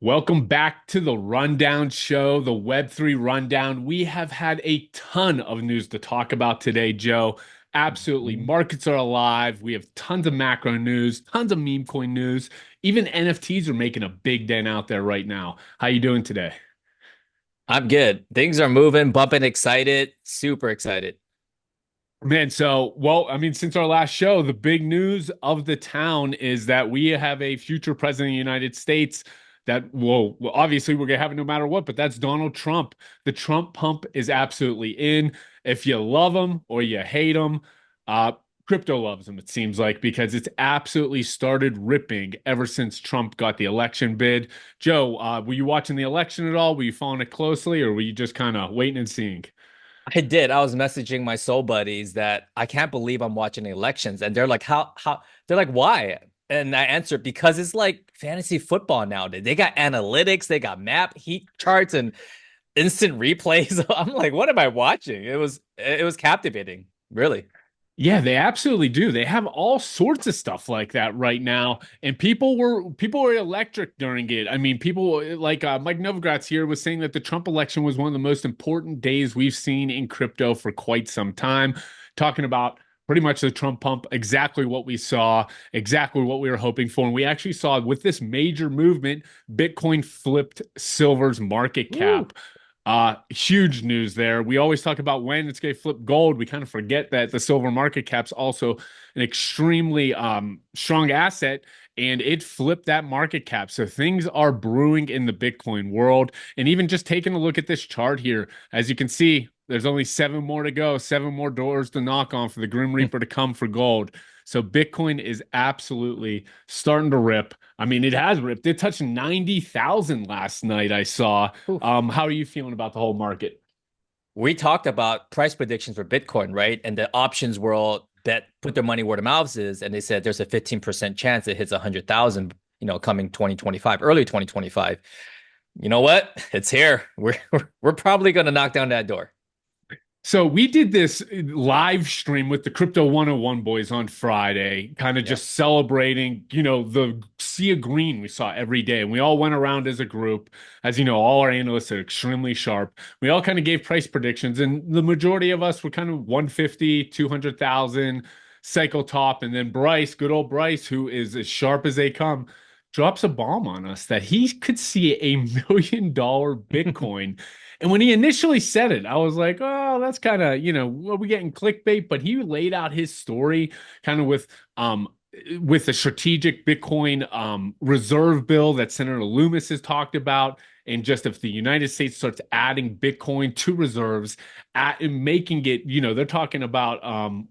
Welcome back to the Rundown Show, the Web3 Rundown. We have had a ton of news to talk about today, Joe. Absolutely. Mhm. Markets are alive. We have tons of macro news, tons of meme coin news. Even NFTs are making a big dent out there right now. How you doing today? I'm good. Things are moving, bumping, excited, super excited. Man, since our last show, the big news of the town is that we have a future president of the United States that, well, obviously we're gonna have it no matter what, but that's Donald Trump. The Trump pump is absolutely in. If you love him or you hate him, uh, crypto loves him, it seems like, because it's absolutely started ripping ever since Trump got the election bid. Joe, were you watching the election at all? Were you following it closely, or were you just kind of waiting and seeing? I did. I was messaging my soul buddies that I can't believe I'm watching elections. And they're like, how, they're like, why? And I answered, because it's like fantasy football nowadays. They got analytics, they got map heat charts and instant replays. I'm like, what am I watching? It was captivating, really. Yeah, they absolutely do. They have all sorts of stuff like that right now, and people were electric during it. I mean, people like Mike Novogratz here was saying that the Trump election was one of the most important days we've seen in crypto for quite some time, talking about pretty much the Trump pump, exactly what we saw, exactly what we were hoping for, and we actually saw with this major movement, Bitcoin flipped silver's market Woo. cap. Huge news there. We always talk about when it's going to flip gold. We kind of forget that the silver market cap's also an extremely strong asset, and it flipped that market cap. So things are brewing in the Bitcoin world. And even just taking a look at this chart here, as you can see, there's only seven more to go, seven more doors to knock on for the Grim Reaper to come for gold. So Bitcoin is absolutely starting to rip. I mean, it has ripped. It touched 90,000 last night, I saw. Oof. How are you feeling about the whole market? We talked about price predictions for Bitcoin, right? And the options world bet put their money where the mouths is, and they said there's a 15% chance it hits 100,000, coming 2025, early 2025. You know what? It's here. We're probably going to knock down that door. So we did this live stream with the Crypto 101 boys on Friday, kind of Yeah. just celebrating, the sea of green we saw every day. And we all went around as a group. As you know, all our analysts are extremely sharp. We all kind of gave price predictions, and the majority of us were kind of 150, 200,000 cycle top. And then Bryce, good old Bryce, who is as sharp as they come, drops a bomb on us that he could see $1 million Bitcoin. And when he initially said it, I was like, oh, that's kind of, are we getting clickbait? But he laid out his story kind of with the strategic Bitcoin reserve bill that Senator Loomis has talked about. And just if the United States starts adding Bitcoin to reserves, making it, they're talking about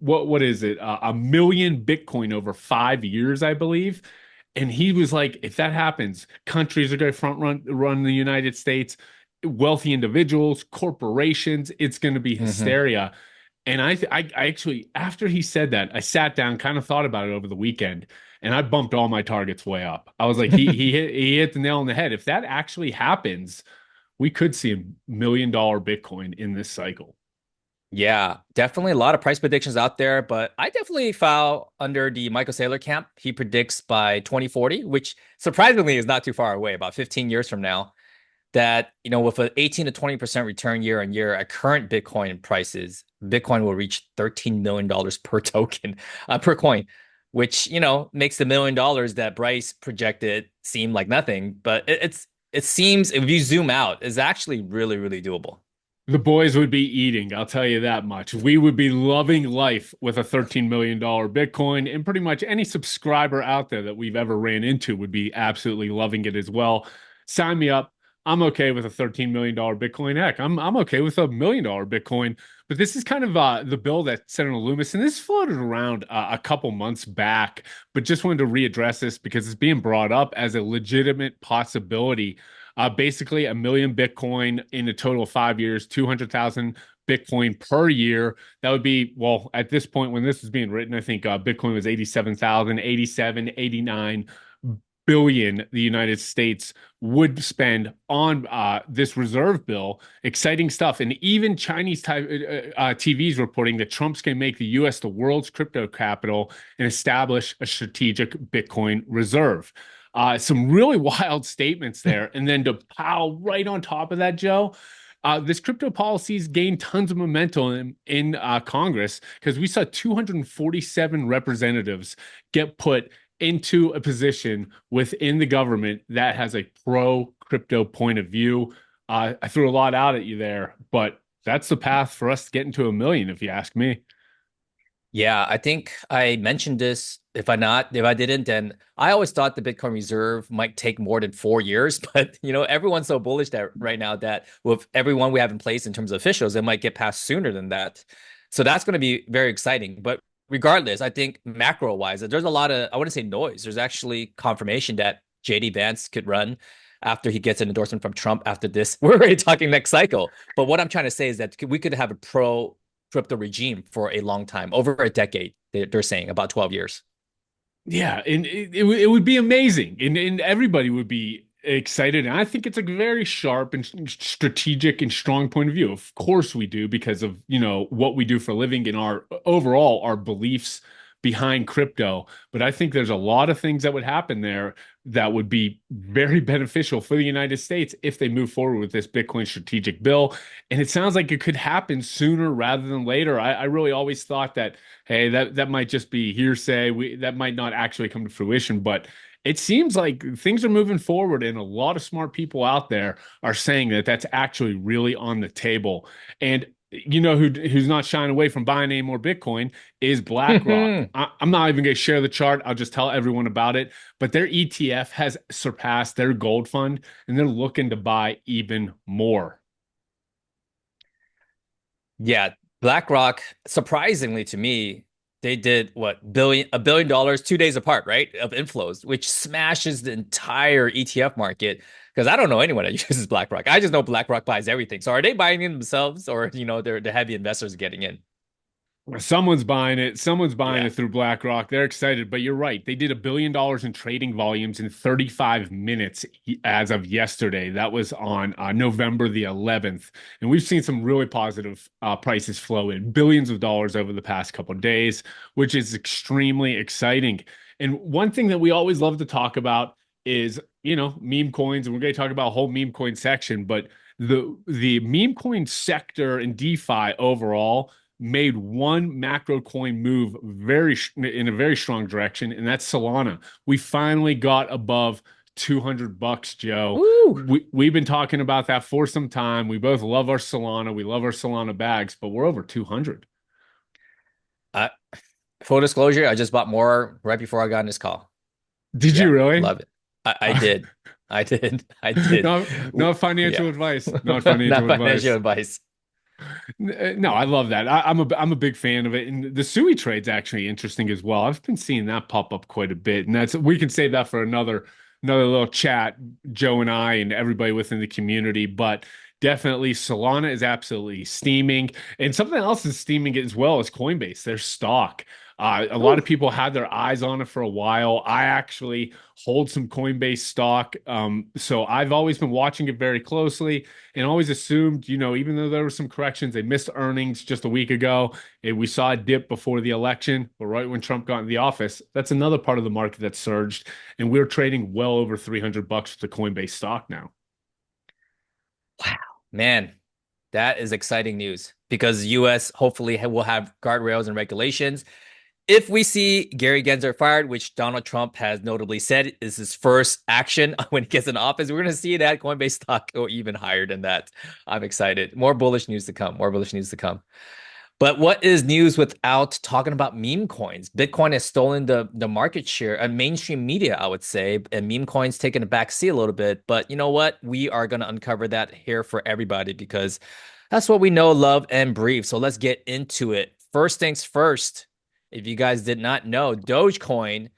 what is it? A million Bitcoin over 5 years, I believe. And he was like, if that happens, countries are going to run the United States, wealthy individuals, corporations. It's going to be Hmm. hysteria. And I actually, after he said that, I sat down, kind of thought about it over the weekend, and I bumped all my targets way up. I was like, he hit the nail on the head. If that actually happens, we could see $1 million Bitcoin in this cycle. Yeah, definitely a lot of price predictions out there, but I definitely fall under the Michael Saylor camp. He predicts by 2040, which surprisingly is not too far away, about 15 years from now, that, with an 18 to 20% return year on year at current Bitcoin prices, Bitcoin will reach $13 million per token, per coin, which, makes the $1 million that Bryce projected seem like nothing. But it seems, if you zoom out, is actually really, really doable. The boys would be eating, I'll tell you that much. We would be loving life with a $13 million Bitcoin, and pretty much any subscriber out there that we've ever ran into would be absolutely loving it as well. Sign me up. I'm okay with a $13 million Bitcoin. Heck, I'm okay with $1 million Bitcoin. But this is kind of the bill that Senator Loomis, and this floated around a couple months back, but just wanted to readdress this because it's being brought up as a legitimate possibility. Basically, a million Bitcoin in a total of 5 years, 200,000 Bitcoin per year. That would be, well, at this point when this is being written, I think Bitcoin was 87,000, 87, 89 billion the United States would spend on this reserve bill. Exciting stuff. And even Chinese TVs reporting that Trump's going to make the US the world's crypto capital and establish a strategic Bitcoin reserve. Some really wild statements there. And then to pile right on top of that, Joe, this crypto policies gained tons of momentum in Congress because we saw 247 representatives get put into a position within the government that has a pro crypto point of view. I threw a lot out at you there, but that's the path for us to get into a million, if you ask me. Yeah, I think I mentioned this. If I didn't, then I always thought the Bitcoin Reserve might take more than 4 years. But everyone's so bullish that right now that with everyone we have in place in terms of officials, it might get passed sooner than that. So that's going to be very exciting. But regardless, I think macro wise, there's a lot of I wouldn't say noise. There's actually confirmation that JD Vance could run after he gets an endorsement from Trump after this. We're already talking next cycle. But what I'm trying to say is that we could have a pro crypto regime for a long time, over a decade. They're saying about 12 years. Yeah, and it would be amazing, and everybody would be excited. And I think it's a very sharp and strategic and strong point of view. Of course, we do because of what we do for a living and our overall our beliefs behind crypto. But I think there's a lot of things that would happen there that would be very beneficial for the United States if they move forward with this Bitcoin strategic bill. And it sounds like it could happen sooner rather than later. I really always thought that, hey, that might just be hearsay. That might not actually come to fruition, but it seems like things are moving forward, and a lot of smart people out there are saying that that's actually really on the table. And who's not shying away from buying any more Bitcoin is BlackRock. I'm not even going to share the chart. I'll just tell everyone about it. But their ETF has surpassed their gold fund, and they're looking to buy even more. Yeah, BlackRock, surprisingly to me, they did $1 billion 2 days apart, right? Of inflows, which smashes the entire ETF market. Because I don't know anyone that uses BlackRock. I just know BlackRock buys everything. So are they buying it themselves, or they're the heavy investors getting in? Someone's buying it. Someone's buying Yeah. it through BlackRock. They're excited, but you're right. They did $1 billion in trading volumes in 35 minutes as of yesterday. That was on November the 11th. And we've seen some really positive prices flow in, billions of dollars over the past couple of days, which is extremely exciting. And one thing that we always love to talk about is, meme coins. And we're going to talk about a whole meme coin section, but the meme coin sector and DeFi overall made one macro coin move in a very strong direction, and that's Solana. We finally got above $200, Joe. Woo! We've been talking about that for some time. We both love our Solana. We love our Solana bags, but we're over 200. Uh, Full disclosure, I just bought more right before I got in this call. Did you Yeah, really? love it. I did. I did. I did. No, no Yeah. financial advice. Not Not financial financial advice. advice. No, I love that. I'm a big fan of it, and the Sui trade's actually interesting as well. I've been seeing that pop up quite a bit, and that's we can save that for another little chat, Joe and I and everybody within the community. But definitely, Solana is absolutely steaming, and something else is steaming as well as Coinbase. Their stock. A lot of Woo. people had their eyes on it for a while. I actually hold some Coinbase stock, so I've always been watching it very closely and always assumed, even though there were some corrections, they missed earnings just a week ago. And we saw a dip before the election, but right when Trump got in the office, that's another part of the market that surged. And we're trading well over $300 for the Coinbase stock now. Wow, man, that is exciting news because US hopefully will have guardrails and regulations. If we see Gary Gensler fired, which Donald Trump has notably said is his first action when he gets in office, we're going to see that Coinbase stock go even higher than that. I'm excited. More bullish news to come. More bullish news to come. But what is news without talking about meme coins? Bitcoin has stolen the market share and mainstream media, I would say, and meme coins taking a back seat a little bit. But you know what? We are going to uncover that here for everybody because that's what we know, love, and breathe. So let's get into it. First things first. If you guys did not know, Dogecoin,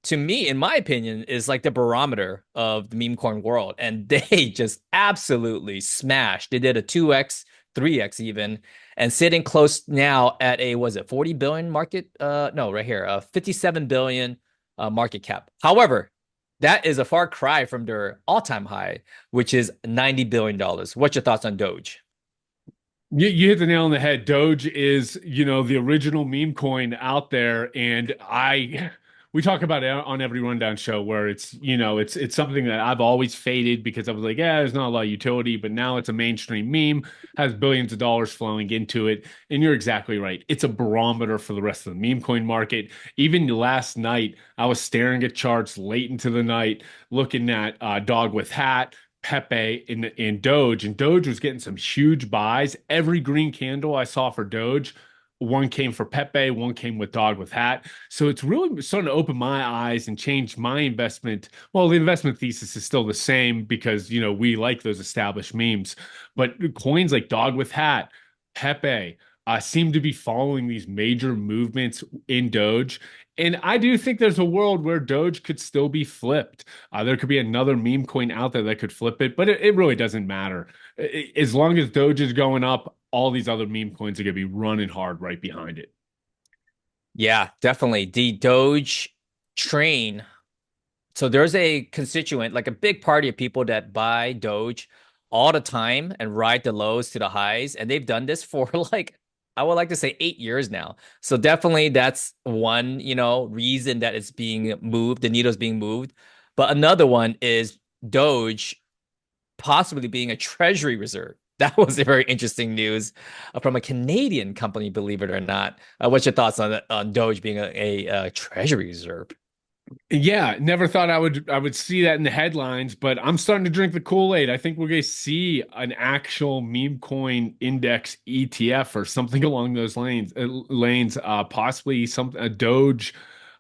to me, in my opinion, is like the barometer of the meme coin world. And they just absolutely smashed. They did a 2x, 3x even, and sitting close now at a, was it 40 billion market? No, right here, 57 billion market cap. However, that is a far cry from their all-time high, which is $90 billion. What's your thoughts on Doge? You hit the nail on the head. Doge is, the original meme coin out there. And we talk about it on every rundown show where it's something that I've always faded because I was like, yeah, there's not a lot of utility, but now it's a mainstream meme, has billions of dollars flowing into it. And you're exactly right. It's a barometer for the rest of the meme coin market. Even last night, I was staring at charts late into the night, looking at Dog with Hat, Pepe in Doge, and Doge was getting some huge buys. Every green candle I saw for Doge, one came for Pepe, one came with Dog with Hat. So it's really starting to open my eyes and change my investment. Well, the investment thesis is still the same because, we like those established memes, but coins like Dog with Hat, Pepe, seem to be following these major movements in Doge. And I do think there's a world where Doge could still be flipped. There could be another meme coin out there that could flip it, but it really doesn't matter. As long as Doge is going up, all these other meme coins are going to be running hard right behind it. Yeah, definitely. The Doge train. So there's a constituent, like a big party of people that buy Doge all the time and ride the lows to the highs. And they've done this for like, I would like to say 8 years now. So definitely that's one, reason that it's being moved, the needle's being moved. But another one is Doge possibly being a treasury reserve. That was a very interesting news from a Canadian company, believe it or not. What's your thoughts on Doge being a treasury reserve? Yeah, never thought I would see that in the headlines, but I'm starting to drink the Kool-Aid. I think we're going to see an actual meme coin index ETF or something along those possibly some a Doge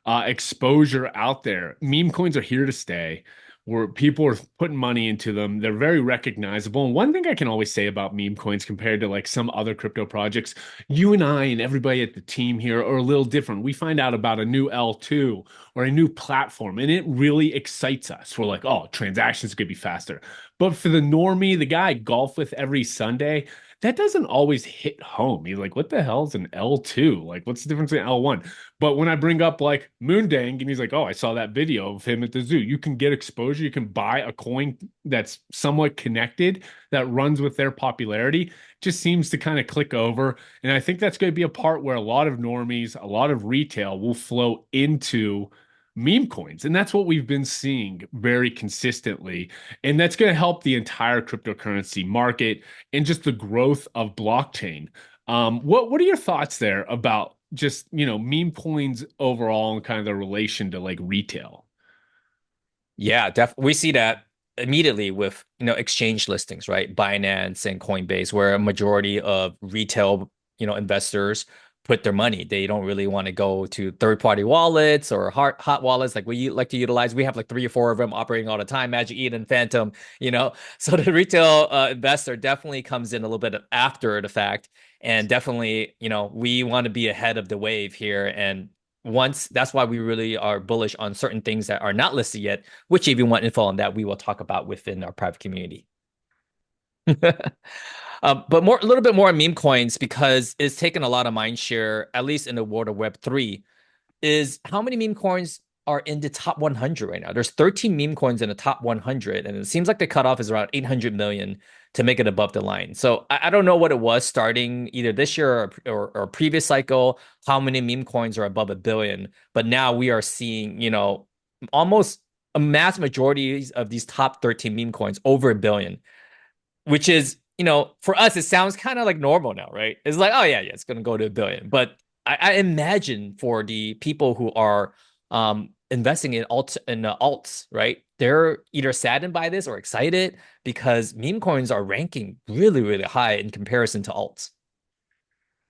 exposure out there. Meme coins are here to stay. Where people are putting money into them. They're very recognizable. And one thing I can always say about meme coins compared to like some other crypto projects, you and I and everybody at the team here are a little different. We find out about a new L2 or a new platform, and it really excites us. We're like, oh, transactions could be faster. But for the normie, the guy I golf with every Sunday, that doesn't always hit home. He's like, what the hell is an L2? Like, what's the difference in L1? But when I bring up like Moondang and he's like, oh, I saw that video of him at the zoo, you can get exposure. You can buy a coin that's somewhat connected that runs with their popularity. Just seems to kind of click over. And I think that's going to be a part where a lot of normies, a lot of retail will flow into meme coins. And that's what we've been seeing very consistently. And that's going to help the entire cryptocurrency market and just the growth of blockchain. What are your thoughts there about just, meme coins overall and kind of the relation to like retail? Yeah, we see that immediately with, exchange listings, right? Binance and Coinbase, where a majority of retail, investors put their money. They don't really want to go to third-party wallets or hot wallets like we like to utilize. We have like three or four of them operating all the time, Magic Eden, Phantom, So the retail investor definitely comes in a little bit after the fact. And definitely, we want to be ahead of the wave here. And that's why we really are bullish on certain things that are not listed yet, which if you want info on that, we will talk about within our private community. But a little bit more on meme coins because it's taken a lot of mind share, at least in the world of Web3, is how many meme coins are in the top 100 right now. There's 13 meme coins in the top 100, and it seems like the cutoff is around 800 million to make it above the line. So I don't know what it was starting either this year or previous cycle, how many meme coins are above a billion. But now we are seeing, almost a mass majority of these top 13 meme coins over a billion, which is, for us, it sounds kind of like normal now, right? It's like, oh yeah, it's going to go to a billion. But I imagine for the people who are investing in alts, right? They're either saddened by this or excited because meme coins are ranking really, really high in comparison to alts.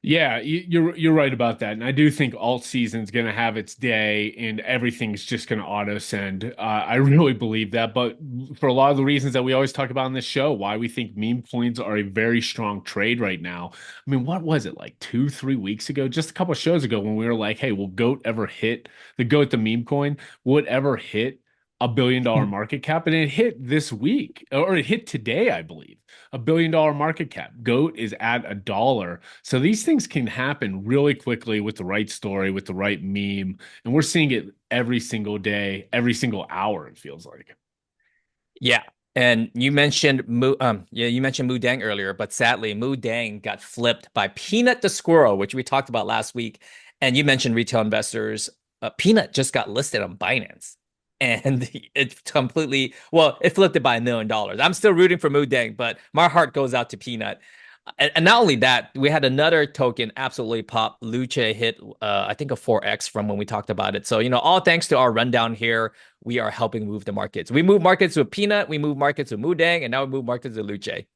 Yeah, you're right about that, and I do think alt season's going to have its day, and everything's just going to auto send. I really believe that, but for a lot of the reasons that we always talk about on this show, why we think meme coins are a very strong trade right now. I mean, what was it like 2, 3 weeks ago, just a couple of shows ago, when we were like, "Hey, will Goat ever hit the Goat the meme coin? Would ever hit $1 billion market cap?" And it hit this week, or it hit today, I believe. $1 billion market cap. Goat is at $1. So these things can happen really quickly with the right story, with the right meme. And we're seeing it every single day, every single hour, it feels like. Yeah. And you mentioned you mentioned Moo Dang earlier, but sadly, Moo Dang got flipped by Peanut the Squirrel, which we talked about last week. And you mentioned retail investors. Peanut just got listed on Binance. And it completely, well, it flipped it by $1 million. I'm still rooting for Moodang, but my heart goes out to Peanut. And not only that, we had another token absolutely pop. Luce hit, I think, a 4x from when we talked about it. So, all thanks to our rundown here, we are helping move the markets. We move markets with Peanut, we move markets with Moodang, and now we move markets with Luce.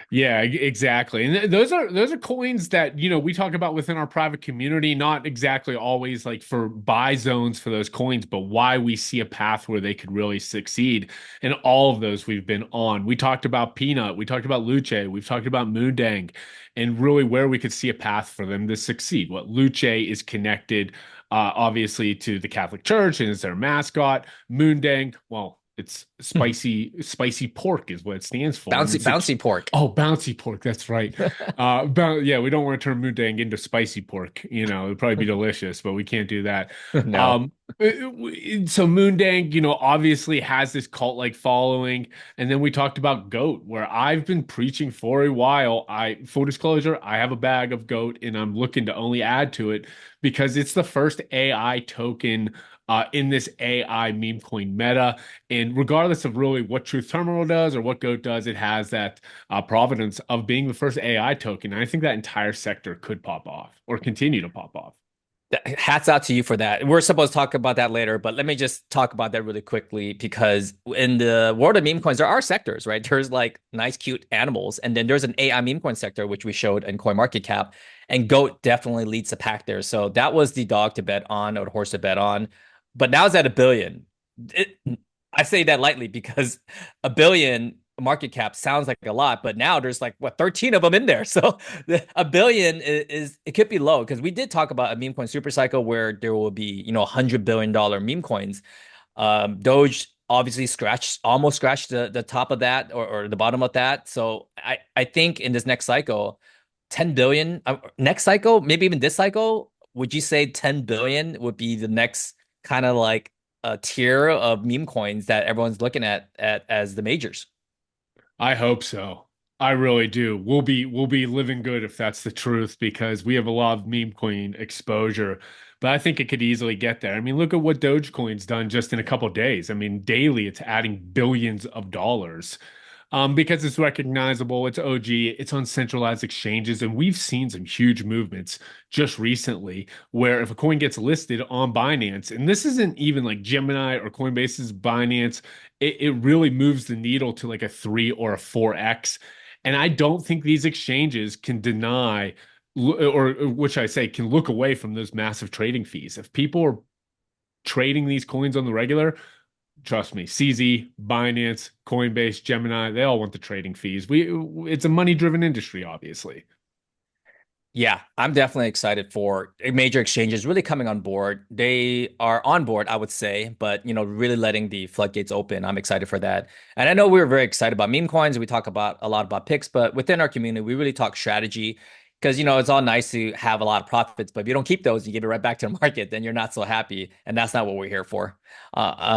Yeah, exactly. And those are coins that, we talk about within our private community, not exactly always like for buy zones for those coins, but why we see a path where they could really succeed. And all of those we've been on. We talked about Peanut, we talked about Luce, we've talked about Moondang, and really where we could see a path for them to succeed. What Luce is connected, obviously, to the Catholic Church and is their mascot. Moondang, well, it's spicy pork is what it stands for. And Bouncy, it's bouncy pork. oh, bouncy pork, that's right. Yeah, we don't want to turn Moondang into spicy pork. It'd probably be delicious, but we can't do that. No. Um, so Moondang, obviously has this cult-like following. And then we talked about goat, where I've been preaching for a while. Full disclosure, I have a bag of goat and I'm looking to only add to it because it's the first AI token in this AI meme coin meta. And regardless of really what Truth Terminal does or what GOAT does, it has that provenance of being the first AI token. And I think that entire sector could pop off or continue to pop off. Hats out to you for that. We're supposed to talk about that later, but let me just talk about that really quickly because in the world of meme coins, there are sectors, right? There's like nice, cute animals, and then there's an AI meme coin sector, which we showed in CoinMarketCap, and GOAT definitely leads the pack there. So that was the dog to bet on or the horse to bet on. But now it's at 1 billion. It, I say that lightly because 1 billion market cap sounds like a lot, but now there's like what 13 of them in there. So 1 billion is it could be low because we did talk about a meme coin super cycle where there will be $100 billion meme coins. Doge obviously almost scratched the top of that or the bottom of that. So I think in this next cycle, 10 billion next cycle, maybe even this cycle, would you say 10 billion would be the next kind of like a tier of meme coins that everyone's looking at as the majors? I hope so. I really do. We'll be living good if that's the truth because we have a lot of meme coin exposure, but I think it could easily get there. I mean, look at what Dogecoin's done just in a couple of days. I mean, daily it's adding billions of dollars. Because it's recognizable, it's OG, it's on centralized exchanges, and we've seen some huge movements just recently where if a coin gets listed on Binance, and this isn't even like Gemini or Coinbase's Binance, it really moves the needle to like a 3 or a 4x. And I don't think these exchanges can deny, or which I say can look away from those massive trading fees. If people are trading these coins on the regular, trust me, CZ, Binance, Coinbase, Gemini, they all want the trading fees. It's a money-driven industry, obviously. Yeah, I'm definitely excited for major exchanges really coming on board. They are on board, I would say, but really letting the floodgates open. I'm excited for that. And I know we were very excited about meme coins. We talk about a lot about picks, but within our community, we really talk strategy because it's all nice to have a lot of profits, but if you don't keep those, you give it right back to the market, then you're not so happy, and that's not what we're here for.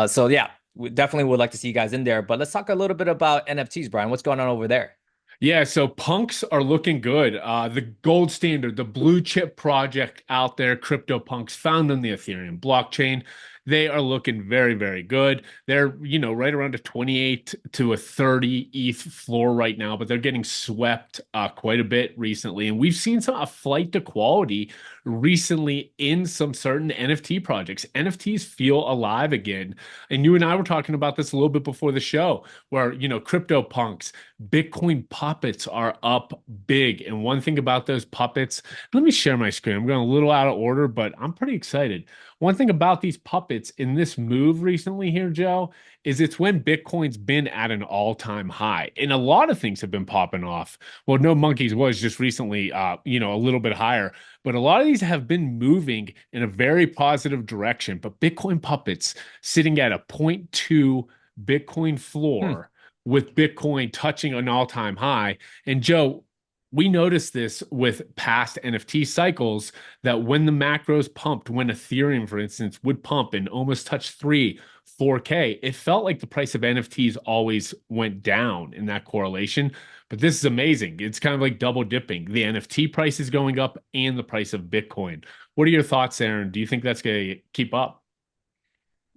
So yeah, we definitely would like to see you guys in there. But let's talk a little bit about NFTs, Brian. What's going on over there? Yeah, so punks are looking good. The gold standard, the blue chip project out there, crypto punks found on the Ethereum blockchain. They are looking very, very good. They're, right around a 28 to a 30 ETH floor right now, but they're getting swept quite a bit recently. And we've seen a flight to quality recently in some certain NFT projects. NFTs feel alive again. And you and I were talking about this a little bit before the show, where, crypto punks, Bitcoin puppets are up big. And one thing about those puppets, let me share my screen. I'm going a little out of order, but I'm pretty excited. One thing about these puppets in this move recently here, Joe, is it's when Bitcoin's been at an all-time high. And a lot of things have been popping off. Well, No Monkeys was just recently, a little bit higher, but a lot of these have been moving in a very positive direction. But Bitcoin puppets sitting at a zero point 0.2 Bitcoin Hmm. floor with Bitcoin touching an all-time high. And Joe, we noticed this with past NFT cycles that when the macros pumped, when Ethereum, for instance, would pump and almost touch 4K, it felt like the price of NFTs always went down in that correlation. But this is amazing. It's kind of like double dipping. The NFT price is going up and the price of Bitcoin. What are your thoughts, Aaron? Do you think that's going to keep up?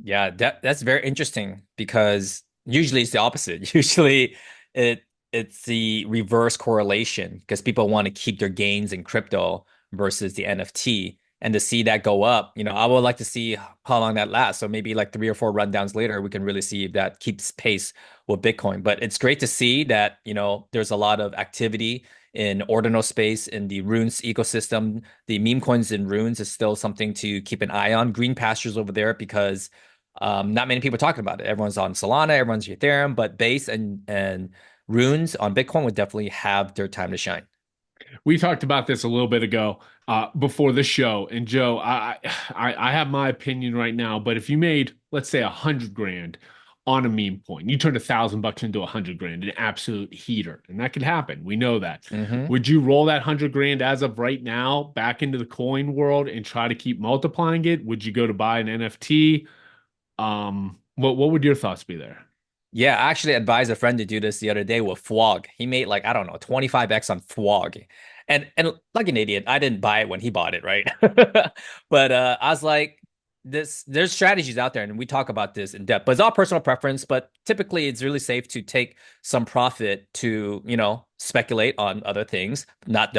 Yeah, that's very interesting because usually it's the opposite. Usually it it's the reverse correlation because people want to keep their gains in crypto versus the NFT. And to see that go up, I would like to see how long that lasts. So maybe like 3 or 4 rundowns later, we can really see if that keeps pace with Bitcoin. But it's great to see that, there's a lot of activity in ordinal space in the runes ecosystem. The meme coins in runes is still something to keep an eye on. Green pastures over there because not many people are talking about it. Everyone's on Solana, everyone's Ethereum, but Base and Runes on Bitcoin would definitely have their time to shine. We talked about this a little bit ago before the show, and Joe, I have my opinion right now. But if you made, let's say, 100 grand on a meme coin, you turned $1,000 into 100 grand, an absolute heater, and that could happen. We know that. Hmm. Would you roll that 100 grand as of right now back into the coin world and try to keep multiplying it? Would you go to buy an NFT? What would your thoughts be there? Yeah, I actually advised a friend to do this the other day with FWOG. He made like, I don't know, 25x on FWOG. And like an idiot, I didn't buy it when he bought it, right? But I was like, there's strategies out there, and we talk about this in depth, but it's all personal preference. But typically it's really safe to take some profit to, speculate on other things, not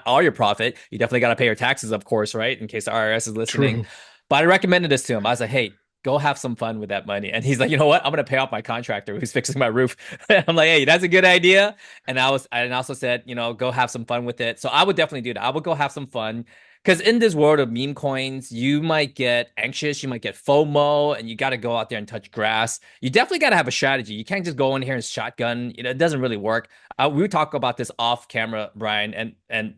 all your profit. You definitely got to pay your taxes, of course, right? In case the IRS is listening. True. But I recommended this to him. I was like, hey, go have some fun with that money. And he's like, you know what? I'm gonna pay off my contractor who's fixing my roof. I'm like, hey, that's a good idea. And I also said, go have some fun with it. So I would definitely do that. I would go have some fun. Because in this world of meme coins, you might get anxious, you might get FOMO, and you got to go out there and touch grass. You definitely got to have a strategy. You can't just go in here and shotgun. It doesn't really work. We talk about this off camera, Brian, and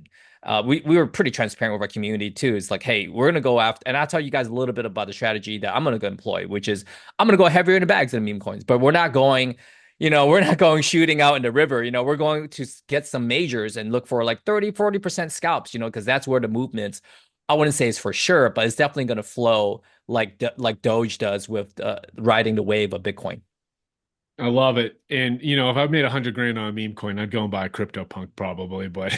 we were pretty transparent with our community too. It's like, hey, we're gonna go after, and I'll tell you guys a little bit about the strategy that I'm gonna go employ, which is I'm gonna go heavier in the bags than meme coins, but we're not going shooting out in the river. We're going to get some majors and look for like 30-40% scalps, because that's where the movements, I wouldn't say it's for sure, but it's definitely gonna flow like Doge does with riding the wave of Bitcoin. I love it. And if I made 100 grand on a meme coin, I'd go and buy a crypto punk probably, but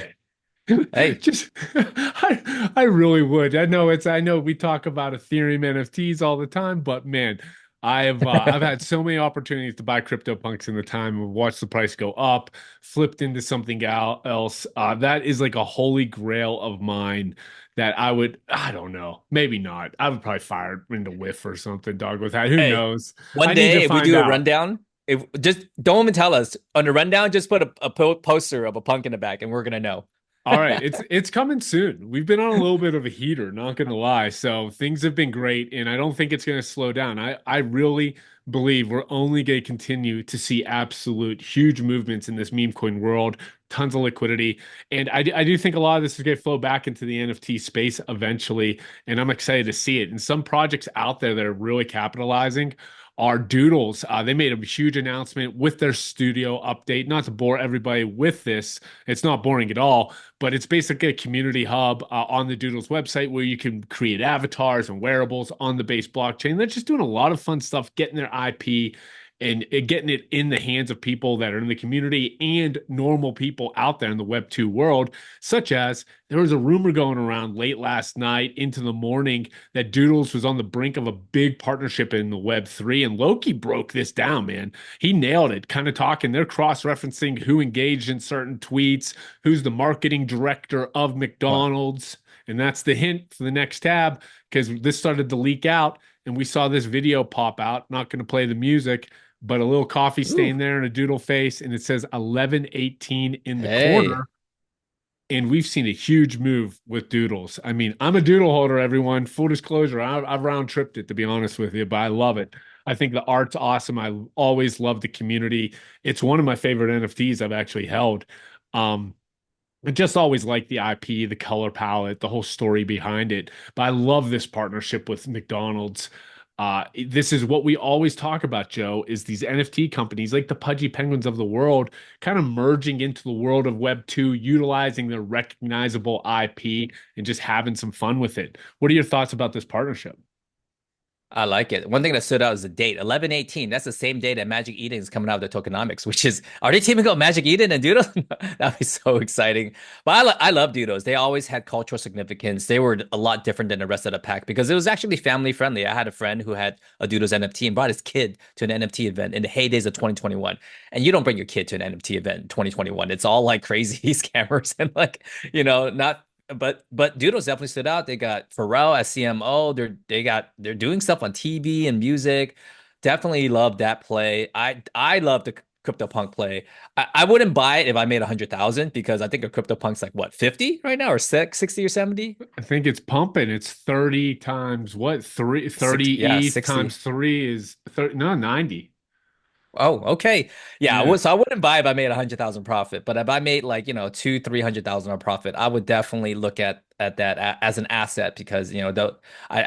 Hey, just I really would. I know we talk about Ethereum NFTs all the time, but man, I've had so many opportunities to buy crypto punks in the time and watch the price go up, flipped into something else. That is like a holy grail of mine that I don't know, maybe not. I would probably fire it into whiff or something, dog with that. Who hey, knows? one I need to day if we find do a out. rundown, if just don't even tell us on the rundown, just put a poster of a punk in the back, and we're gonna know. All right, it's coming soon. We've been on a little bit of a heater, not gonna lie. So things have been great, and I don't think it's gonna slow down. I really believe we're only gonna continue to see absolute huge movements in this meme coin world, tons of liquidity, and I do think a lot of this is gonna flow back into the NFT space eventually, and I'm excited to see it. And some projects out there that are really capitalizing are Doodles. They made a huge announcement with their studio update. Not to bore everybody with this, it's not boring at all, but it's basically a community hub on the Doodles website where you can create avatars and wearables on the base blockchain. They're just doing a lot of fun stuff, getting their IP and getting it in the hands of people that are in the community and normal people out there in the Web 2 world, such as there was a rumor going around late last night into the morning that Doodles was on the brink of a big partnership in the Web 3, and Loki broke this down, man. He nailed it, kind of talking. They're cross-referencing who engaged in certain tweets, who's the marketing director of Wow. McDonald's, and that's the hint for the next tab because this started to leak out, and we saw this video pop out. Not going to play the music, but a little coffee Ooh. stain there and a doodle face, and it says 1118 in the Hey. corner. And we've seen a huge move with doodles. I mean, I'm a doodle holder, everyone. Full disclosure, I've round tripped it to be honest with you, but I love it. I think the art's awesome. I always love the community. It's one of my favorite NFTs I've actually held. Um, I just always like the IP, the color palette, the whole story behind it. But I love this partnership with McDonald's. This is what we always talk about, Joe, is these NFT companies like the Pudgy Penguins of the world kind of merging into the world of Web 2, utilizing their recognizable IP and just having some fun with it. What are your thoughts about this partnership? I like it. One thing that stood out is the date, 11/18. That's the same day that Magic Eden is coming out with their tokenomics, which is, are they teaming up Magic Eden and Doodles? That'd be so exciting. But I love Doodles. They always had cultural significance. They were a lot different than the rest of the pack because it was actually family friendly. I had a friend who had a Doodles NFT and brought his kid to an NFT event in the heydays of 2021. And you don't bring your kid to an NFT event in 2021. It's all like crazy scammers and like, not but Doodles definitely stood out. They got Pharrell as CMO. They're doing stuff on TV and music. Definitely love that play. I love the CryptoPunk play. I wouldn't buy it if I made 100,000 because I think a CryptoPunk's like what 50 right now or 60 or 70. I think it's pumping. It's 30 times what? 30 Yeah, ETH 60. times 3 is 30, no, 90. Oh, okay. Yeah, Yeah. so I wouldn't buy if I made 100,000 profit, but if I made like, two, 300,000 on profit, I would definitely look at that as an asset because, I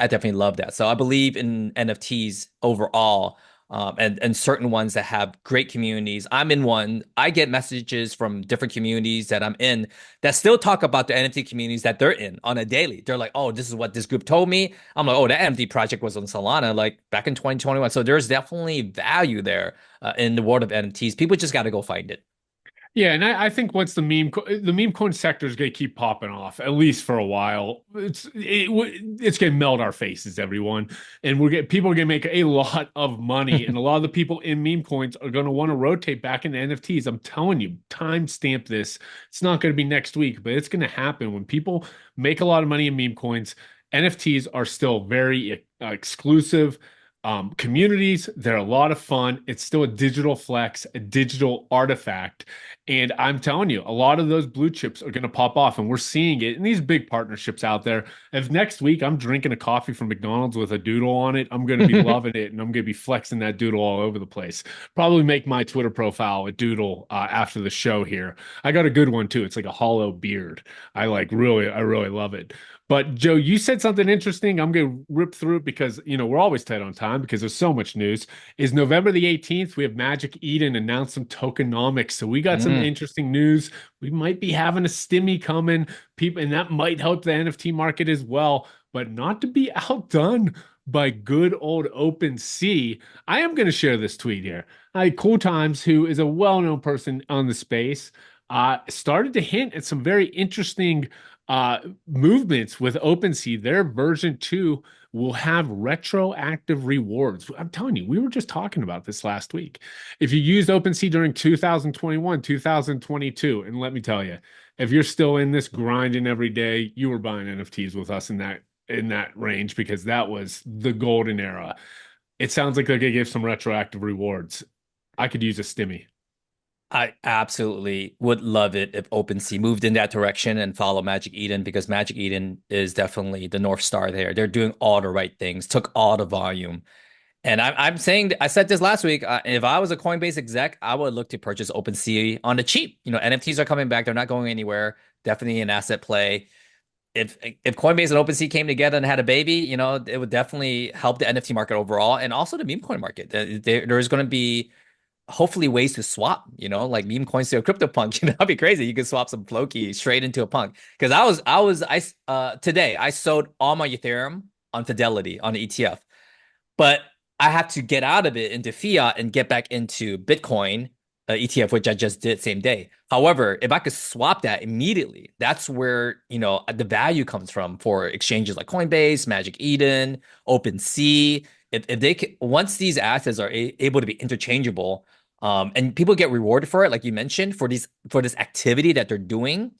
definitely love that. So I believe in NFTs overall, and certain ones that have great communities. I'm in one. I get messages from different communities that I'm in that still talk about the NFT communities that they're in on a daily. They're like, oh, this is what this group told me. I'm like, oh, that NFT project was on Solana like back in 2021. So there's definitely value there in the world of NFTs. People just got to go find it. Yeah, and I think once the meme coin sector is going to keep popping off at least for a while. It's going to melt our faces, everyone, and people are going to make a lot of money, and a lot of the people in meme coins are going to want to rotate back into NFTs. I'm telling you, timestamp this. It's not going to be next week, but it's going to happen when people make a lot of money in meme coins. NFTs are still very exclusive communities. They're a lot of fun. It's still a digital flex, a digital artifact. And I'm telling you, a lot of those blue chips are going to pop off, and we're seeing it in these big partnerships out there. If next week I'm drinking a coffee from McDonald's with a doodle on it, I'm going to be loving it, and I'm going to be flexing that doodle all over the place. Probably make my Twitter profile a doodle after the show here. I got a good one too. It's like a hollow beard. I really love it. But Joe, you said something interesting. I'm going to rip through it because, we're always tight on time because there's so much news. Is November the 18th, we have Magic Eden announce some tokenomics. So we got some Mm. interesting news. We might be having a stimmy coming, people, and that might help the NFT market as well, but not to be outdone by good old OpenSea. I am going to share this tweet here. Cool Times, who is a well-known person on the space, started to hint at some very interesting uh, movements with OpenSea. Their version 2 will have retroactive rewards. I'm telling you, we were just talking about this last week. If you used OpenSea during 2021, 2022, and let me tell you, if you're still in this grinding every day, you were buying NFTs with us in that range because that was the golden era. It sounds like they're gonna give some retroactive rewards. I could use a stimmy. I absolutely would love it if OpenSea moved in that direction and follow Magic Eden because Magic Eden is definitely the North Star there. They're doing all the right things, took all the volume. And I'm saying, I said this last week. If I was a Coinbase exec, I would look to purchase OpenSea on the cheap. NFTs are coming back; they're not going anywhere. Definitely an asset play. If Coinbase and OpenSea came together and had a baby, it would definitely help the NFT market overall, and also the meme coin market. There's going to be hopefully ways to swap, like meme coins to a crypto punk. That'd be crazy. You could swap some Floki straight into a punk. Because today I sold all my Ethereum on Fidelity on the ETF, but I have to get out of it into fiat and get back into Bitcoin ETF, which I just did same day. However, if I could swap that immediately, that's where, the value comes from for exchanges like Coinbase, Magic Eden, OpenSea. If they can, once these assets are able to be interchangeable, and people get rewarded for it, like you mentioned, for this activity that they're doing,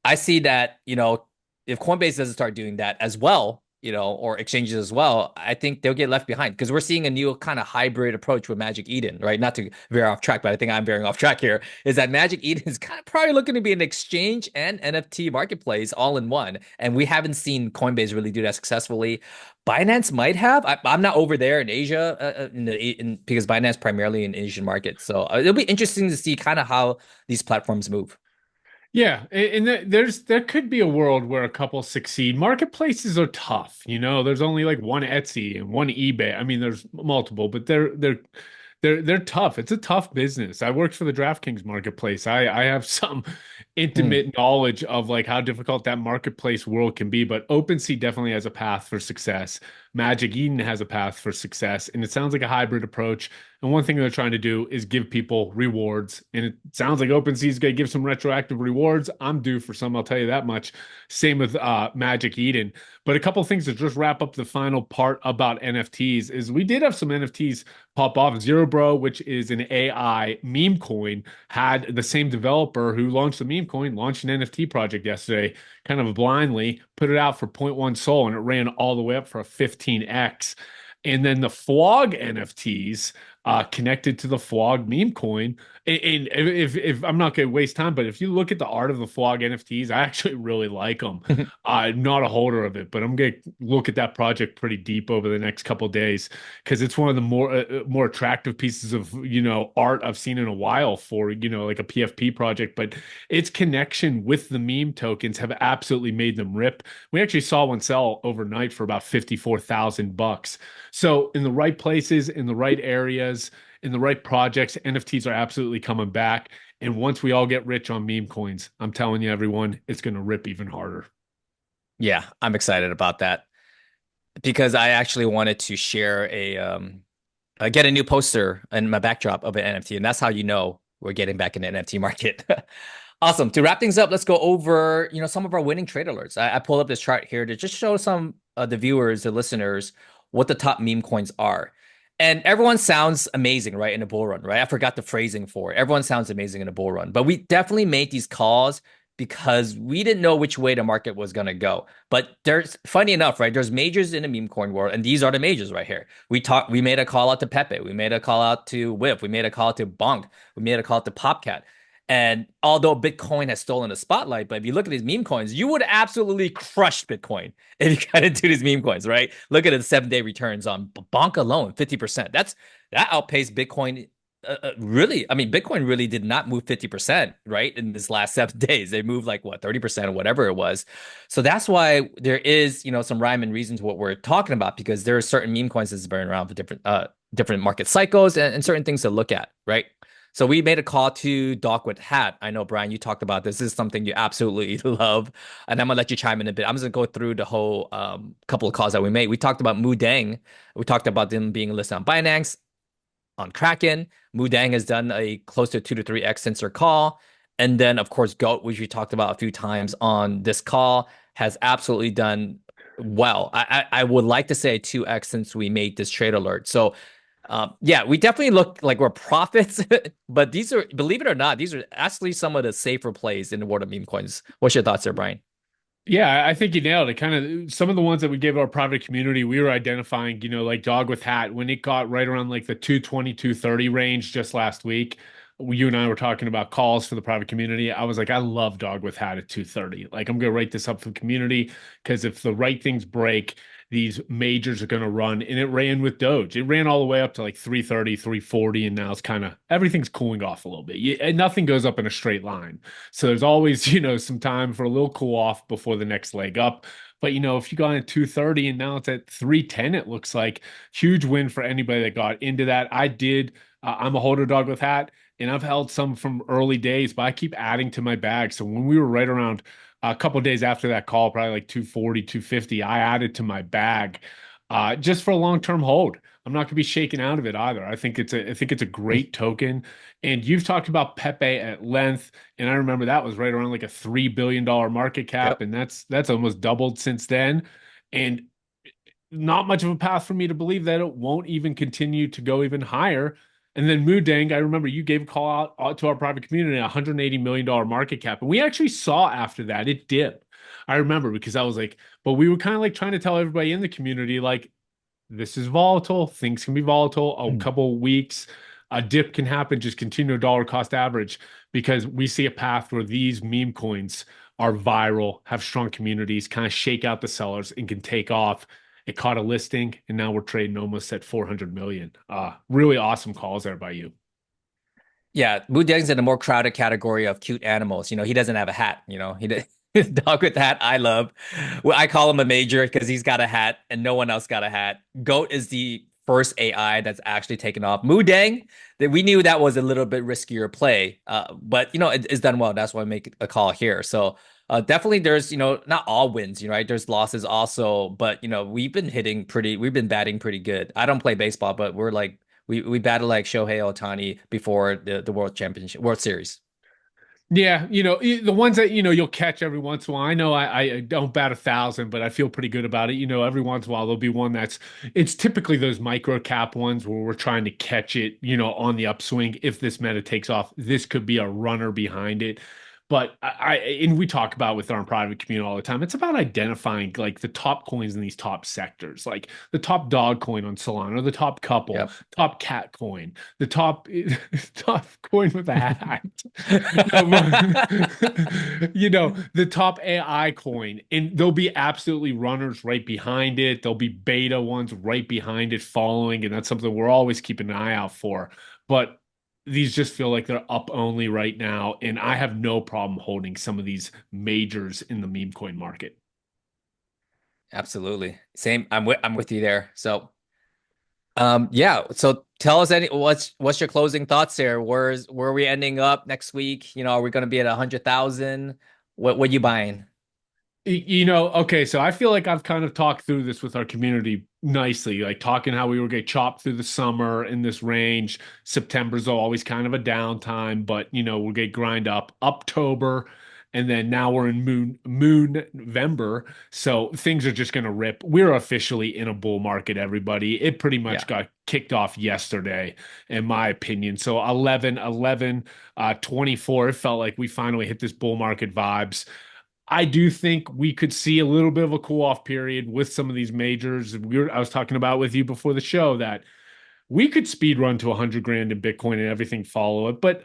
I see that, if Coinbase doesn't start doing that as well, or exchanges as well, I think they'll get left behind because we're seeing a new kind of hybrid approach with Magic Eden, right? Not to veer off track, but I think I'm veering off track here. Is that Magic Eden is kind of probably looking to be an exchange and NFT marketplace all in one. And we haven't seen Coinbase really do that successfully. Binance might have. I'm not over there in Asia because Binance primarily in Asian markets. So it'll be interesting to see kind of how these platforms move. Yeah, and there could be a world where a couple succeed. Marketplaces are tough, you know. There's only like one Etsy and one eBay. I mean, there's multiple, but they're tough. It's a tough business. I worked for the DraftKings marketplace. I have some Hmm. intimate knowledge of like how difficult that marketplace world can be, but OpenSea definitely has a path for success. Magic Eden has a path for success, and it sounds like a hybrid approach. And one thing they're trying to do is give people rewards. And it sounds like OpenSea is going to give some retroactive rewards. I'm due for some, I'll tell you that much. Same with Magic Eden. But a couple things to just wrap up the final part about NFTs is we did have some NFTs pop off. Zero Bro, which is an AI meme coin, had the same developer who launched the meme coin launched an NFT project yesterday, kind of blindly, put it out for zero point 0.1 Sol, and it ran all the way up for a 15x. And then the Flog NFTs connected to the Flog meme coin. And if I'm not going to waste time, but if you look at the art of the Flog NFTs, I actually really like them. I'm not a holder of it, but I'm going to look at that project pretty deep over the next couple days because it's one of the more attractive pieces of art I've seen in a while for like a PFP project. But its connection with the meme tokens have absolutely made them rip. We actually saw one sell overnight for about $54,000. So in the right places, in the right areas, in the right projects, NFTs are absolutely coming back. And once we all get rich on meme coins, I'm telling you, everyone, it's going to rip even harder. Yeah, I'm excited about that because I actually wanted to share get a new poster in my backdrop of an NFT, and that's how you know we're getting back in the NFT market. Awesome. To wrap things up, let's go over, some of our winning trade alerts. I pulled up this chart here to just show some the viewers, the listeners, what the top meme coins are. And everyone sounds amazing, right, in a bull run, right? I forgot the phrasing for it. Everyone sounds amazing in a bull run, but we definitely made these calls because we didn't know which way the market was going to go. But there's funny enough, right? There's majors in the meme coin world, and these are the majors right here. We made a call out to Pepe, we made a call out to Whip, we made a call out to Bonk, we made a call out to Popcat. And although Bitcoin has stolen the spotlight, but if you look at these meme coins, you would absolutely crush Bitcoin if you got into these meme coins, right? Look at the 7-day returns on Bonk alone, 50%. That outpaced Bitcoin. Really, I mean, Bitcoin really did not move 50%, right? In this last 7 days, they moved like what, 30% or whatever it was. So that's why there is, some rhyme and reason to what we're talking about, because there are certain meme coins that's been around for different market cycles and certain things to look at, right? So we made a call to Doc with Hat. I know, Brian, you talked about this. This is something you absolutely love. And I'm gonna let you chime in a bit. I'm just gonna go through the whole couple of calls that we made. We talked about Mudang. We talked about them being listed on Binance, on Kraken. Mudang has done a close to 2 to 3x since their call. And then, of course, Goat, which we talked about a few times on this call, has absolutely done well. I would like to say 2x since we made this trade alert. So yeah, we definitely look like we're profits, but these are, believe it or not, these are actually some of the safer plays in the world of meme coins. What's your thoughts there, Brian? Yeah, I think you nailed it. Kind of some of the ones that we gave our private community, we were identifying, like Dog with Hat, when it got right around like the 220, 230 range just last week. You and I were talking about calls for the private community. I was like, I love Dog with Hat at 230. Like, I'm going to write this up for the community because if the right things break, these majors are going to run. And it ran with Doge. It ran all the way up to like 330, 340. And now it's kind of everything's cooling off a little bit. And nothing goes up in a straight line. So there's always, some time for a little cool off before the next leg up. But if you got at 230 and now it's at 310, it looks like huge win for anybody that got into that. I did. I'm a holder Dog with Hat, and I've held some from early days, but I keep adding to my bag. So when we were right around a couple of days after that call, probably like 240, 250, I added to my bag just for a long-term hold. I'm not going to be shaken out of it either. I think it's a great token. And you've talked about Pepe at length, and I remember that was right around like a $3 billion market cap, Yep. and that's almost doubled since then. And not much of a path for me to believe that it won't even continue to go even higher. And then Moodang, I remember you gave a call out to our private community, $180 million market cap. And we actually saw after that it dip. I remember because I was like, but we were kind of like trying to tell everybody in the community, like, this is volatile. Things can be volatile. A couple of weeks, a dip can happen. Just continue dollar cost average because we see a path where these meme coins are viral, have strong communities, kind of shake out the sellers, and can take off. It caught a listing, and now we're trading almost at 400 million. Really awesome calls there by you. Yeah, Deng's in a more crowded category of cute animals. He doesn't have a hat. His dog with the hat I love. Well, I call him a major because he's got a hat and no one else got a hat. Goat is the first AI that's actually taken off. Deng, that we knew that was a little bit riskier play, but it's done well. That's why I make a call here. So definitely, there's not all wins, right? There's losses also, but we've been batting pretty good. I don't play baseball, but we're like we battled like Shohei Ohtani before the World Series. Yeah, the ones that you'll catch every once in a while. I know I don't bat 1,000, but I feel pretty good about it. Every once in a while there'll be one it's typically those micro cap ones where we're trying to catch it, on the upswing. If this meta takes off, this could be a runner behind it. But and we talk about with our private community all the time. It's about identifying like the top coins in these top sectors, like the top dog coin on Solana, the top couple, Yep. top cat coin, the top top coin with a hat. The top AI coin, and there'll be absolutely runners right behind it. There'll be beta ones right behind it following, and that's something we're always keeping an eye out for. But these just feel like they're up only right now, and I have no problem holding some of these majors in the meme coin market. Absolutely. Same. I'm with you there. So yeah. So tell us what's your closing thoughts there? Where are we ending up next week? Are we gonna be at 100,000? What you buying? Okay, so I feel like I've kind of talked through this with our community nicely, like talking how we were get chopped through the summer in this range. September's always kind of a downtime, but we'll get grind up October, and then now we're in Moon November, so things are just gonna rip. We're officially in a bull market, everybody. It pretty much Yeah. got kicked off yesterday, in my opinion. So 11, 24, it felt like we finally hit this bull market vibes. I do think we could see a little bit of a cool off period with some of these majors. I was talking about with you before the show that we could speed run to 100 grand in Bitcoin and everything follow it. But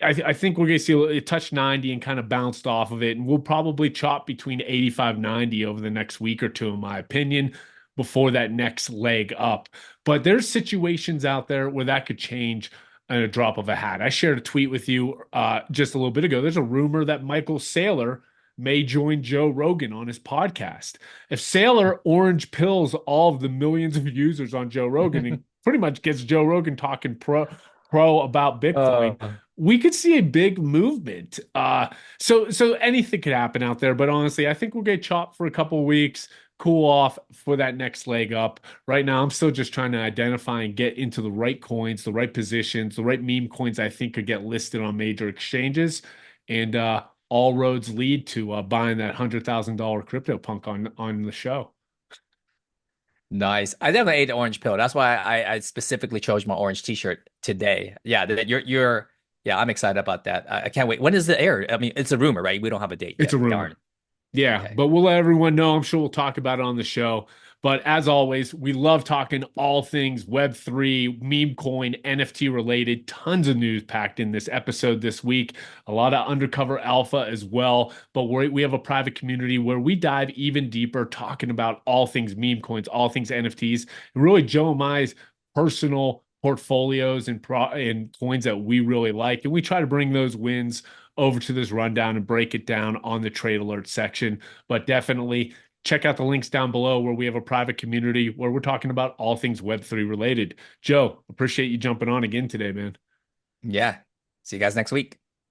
I think we're going to see it touch 90 and kind of bounced off of it. And we'll probably chop between 85, 90 over the next week or two, in my opinion, before that next leg up. But there's situations out there where that could change in a drop of a hat. I shared a tweet with you just a little bit ago. There's a rumor that Michael Saylor may join Joe Rogan on his podcast. If Saylor orange pills all of the millions of users on Joe Rogan and pretty much gets Joe Rogan talking pro about Bitcoin, Uh, we could see a big movement. So anything could happen out there, but honestly, I think we'll get chopped for a couple of weeks, cool off for that next leg up. Right now, I'm still just trying to identify and get into the right coins, the right positions, the right meme coins I think could get listed on major exchanges. And all roads lead to buying that $100,000 crypto punk on the show. nice. I definitely ate the orange pill. That's why I specifically chose my orange t-shirt today. Yeah, yeah, I'm excited about that. I can't wait. When is the air? I mean, it's a rumor, right? We don't have a date It's a yet. rumor. Darn. Yeah, Okay. but we'll let everyone know. I'm sure we'll talk about it on the show. But as always, we love talking all things Web3, meme coin, NFT related. Tons of news packed in this episode this week. A lot of undercover alpha as well. But we have a private community where we dive even deeper, talking about all things meme coins, all things NFTs, and really Joe and Mai's personal portfolios and coins that we really like. And we try to bring those wins over to this rundown and break it down on the trade alert section. But definitely check out the links down below where we have a private community where we're talking about all things Web3 related. Joe, appreciate you jumping on again today, man. Yeah. See you guys next week.